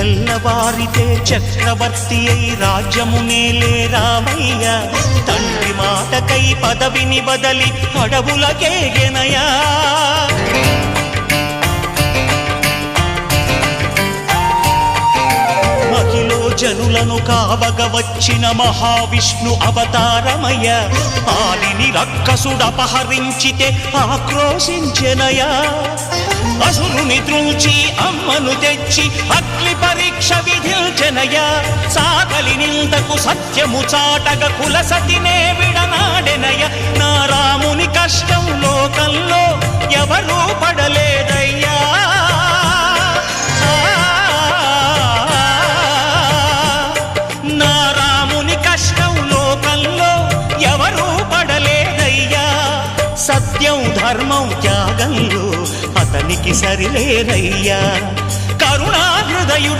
తెల్లవారితే చక్రవర్తి అయి రాజ్యమునేలే రామయ్య తండ్రి మాటకై పదవిని బదలి అడవులకేగెనయా మహిలో జనులను కావగ వచ్చిన మహావిష్ణు అవతారమయ్య ఆలిని రక్కసుడపహరించితే ఆక్రోశించెనయా అసురుని త్రుంచి అమ్మను తెచ్చి అగ్ని పరీక్ష విధించెనయా సాగలి నిందకు సత్యము చాటగ కులసతినే విడనాడెనయ నా రాముని కష్టం లోకంలో ఎవరూ పడలేదయ్యా నా రాముని కష్టం లోకంలో ఎవరూ పడలేదయ్యా సత్యం ధర్మం త్యాగంలో అతనికి సరిలేరయ్యా కరుణా హృదయుడు